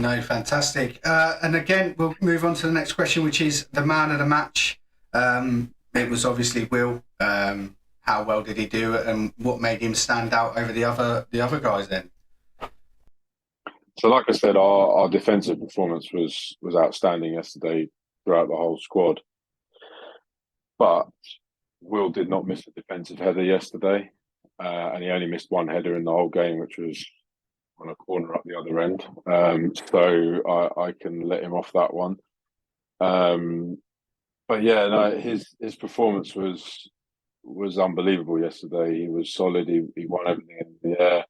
No, fantastic. And again, we'll move on to the next question, which is the man of the match. It was obviously Will. How well did he do, and what made him stand out over the other guys? Then, So, like I said, our defensive performance was outstanding yesterday throughout the whole squad. But Will did not miss a defensive header yesterday, and he only missed one header in the whole game, which was on a corner up the other end. So I can let him off that one. Um, but yeah, no, his performance was unbelievable yesterday. He was solid. He won everything in the air.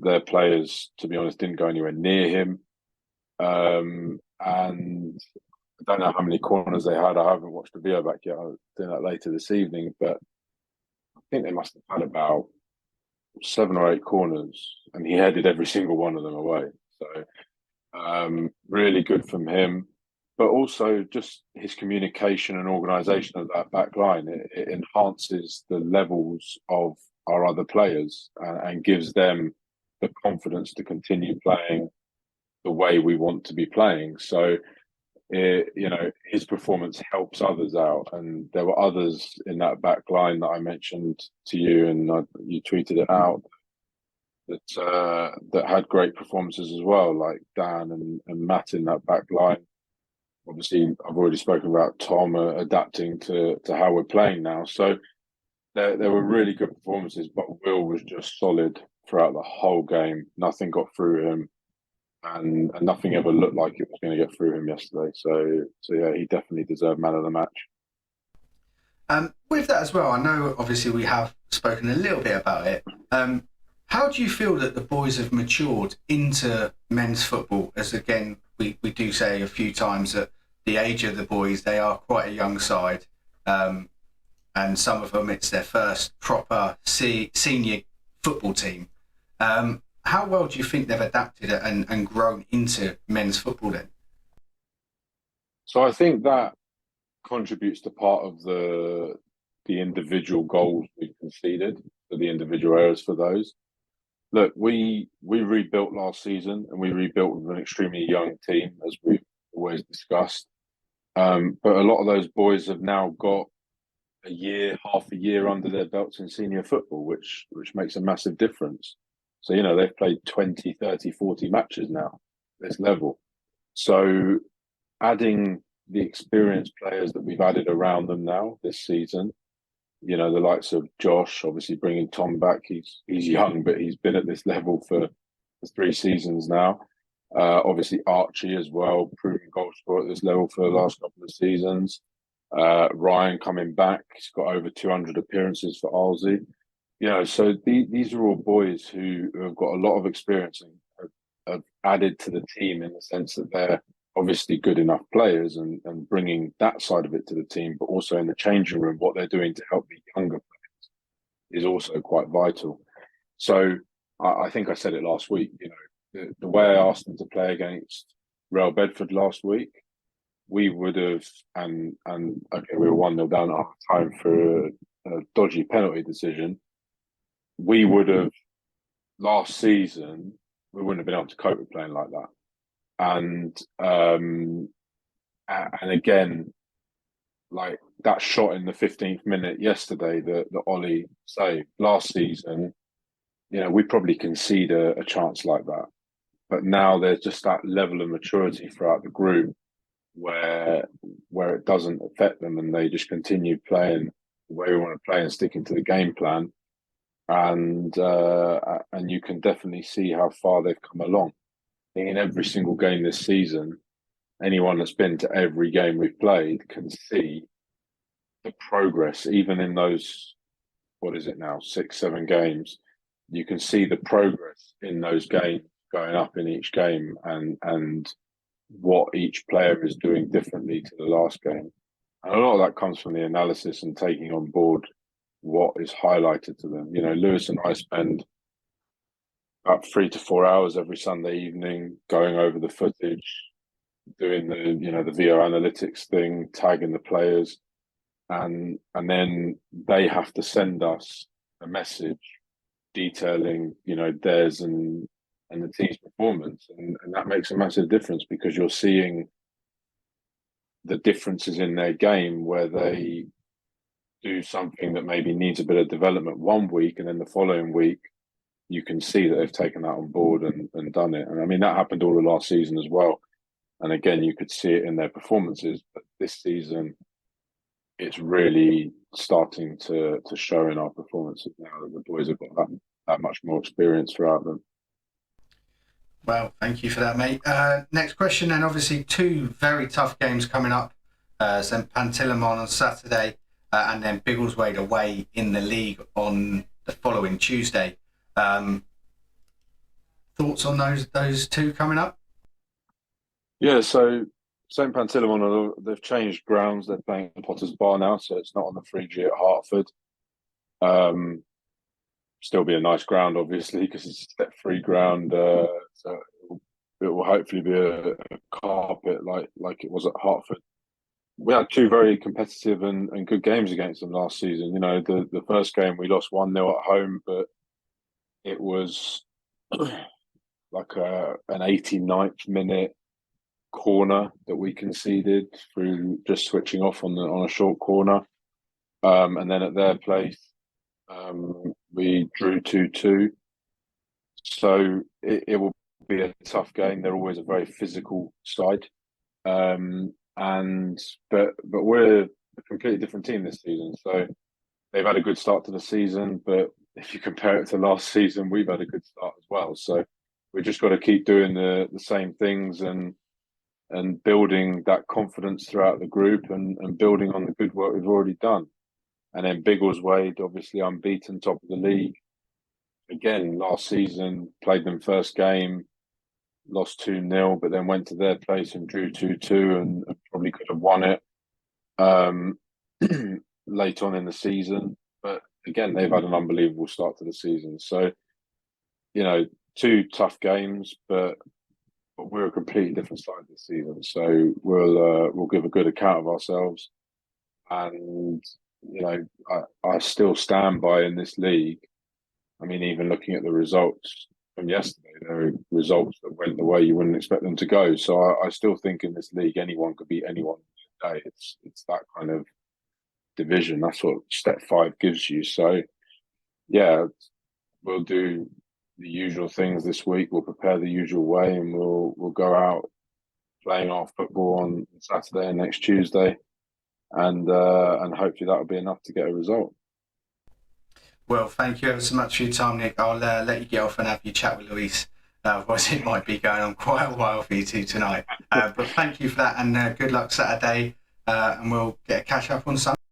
Their players, to be honest, didn't go anywhere near him. And I don't know how many corners they had. I haven't watched the video back yet. I'll do that later this evening. But I think they must have had about 7 or 8 corners, and he headed every single one of them away. So really good from him. But also just his communication and organisation of that back line. It enhances the levels of our other players and gives them the confidence to continue playing the way we want to be playing. So his performance helps others out, and there were others in that back line that I mentioned to you, and you tweeted it out that had great performances as well, like Dan and Matt in that back line. Obviously, I've already spoken about Tom adapting to how we're playing now. So there were really good performances, but Will was just solid throughout the whole game. Nothing got through him, and nothing ever looked like it was going to get through him yesterday. So yeah, he definitely deserved man of the match. with that as well, I know obviously we have spoken a little bit about it. How do you feel that the boys have matured into men's football? As again, we do say a few times that the age of the boys, they are quite a young side. And some of them, it's their first proper senior football team. How well do you think they've adapted and grown into men's football then? So I think that contributes to part of the individual goals we conceded, for the individual errors for those. Look, we rebuilt last season, and we rebuilt with an extremely young team, as we've always discussed. But a lot of those boys have now got a year, half a year under their belts in senior football, which makes a massive difference. So, they've played 20, 30, 40 matches now, this level. So adding the experienced players that we've added around them now this season, the likes of Josh, obviously bringing Tom back. He's young, but he's been at this level for 3 seasons now. Obviously Archie as well, proven goal scorer at this level for the last couple of seasons. Ryan coming back, he's got over 200 appearances for Arlesbury. So these are all boys who have got a lot of experience and have added to the team in the sense that they're obviously good enough players and bringing that side of it to the team, but also in the changing room, what they're doing to help the younger players is also quite vital. So I think I said it last week, the way I asked them to play against Real Bedford last week, we would have, and okay, we were 1-0 down at half time for a dodgy penalty decision. We would have, last season, we wouldn't have been able to cope with playing like that. And again, like that shot in the 15th minute yesterday, the Ollie saved last season, we probably concede a chance like that. But now there's just that level of maturity throughout the group where it doesn't affect them, and they just continue playing the way we want to play and sticking to the game plan. And you can definitely see how far they've come along. In every single game this season, anyone that's been to every game we've played can see the progress, even in those, what is it now, 6, 7 games. You can see the progress in those games going up in each game, and what each player is doing differently to the last game. And a lot of that comes from the analysis and taking on board what is highlighted to them. Lewis and I spend about 3 to 4 hours every Sunday evening going over the footage, doing the VR analytics thing, tagging the players, and then they have to send us a message detailing theirs and and the team's performance, and that makes a massive difference because you're seeing the differences in their game where they do something that maybe needs a bit of development one week, and then the following week you can see that they've taken that on board and done it. And I mean, that happened all of last season as well. And again, you could see it in their performances. But this season, it's really starting to show in our performances now that the boys have got that much more experience throughout them. Well, thank you for that, mate. Next question, and obviously 2 very tough games coming up. St Pantilimon on Saturday, and then Biggleswade away in the league on the following Tuesday. Thoughts on those 2 coming up? Yeah, so St Pantilimon, they've changed grounds. They're playing at Potter's Bar now, so it's not on the 3G at Hertford. Still be a nice ground, obviously, because it's a step-free ground. So it will hopefully be a carpet like it was at Hertford. We had 2 very competitive and good games against them last season. You know, the first game we lost 1-0 at home, but it was like an 89th minute corner that we conceded through just switching off on a short corner. And then at their place, we drew 2-2. So it will be a tough game. They're always a very physical side. But we're a completely different team this season. So they've had a good start to the season, but if you compare it to last season, we've had a good start as well. So we've just got to keep doing the same things and building that confidence throughout the group and building on the good work we've already done. And then Biggleswade, obviously unbeaten, top of the league. Again, last season, played them first game, lost 2-0, but then went to their place and drew 2-2 and probably could have won it late on in the season. But again, they've had an unbelievable start to the season. So, you know, 2 tough games, but we're a completely different side this season. So we'll give a good account of ourselves. And, you know, I still stand by in this league. I mean, even looking at the results from yesterday, there are results that went the way you wouldn't expect them to go. So I still think in this league, anyone could beat anyone today. It's that kind of division. That's what step 5 gives you. So, yeah, we'll do the usual things this week. We'll prepare the usual way, and we'll go out playing our football on Saturday and next Tuesday, and hopefully that'll be enough to get a result. Well, thank you ever so much for your time, Nick. I'll let you get off and have your chat with Luis. Otherwise, it might be going on quite a while for you two tonight. But thank you for that, and good luck Saturday. And we'll get a catch up on Sunday.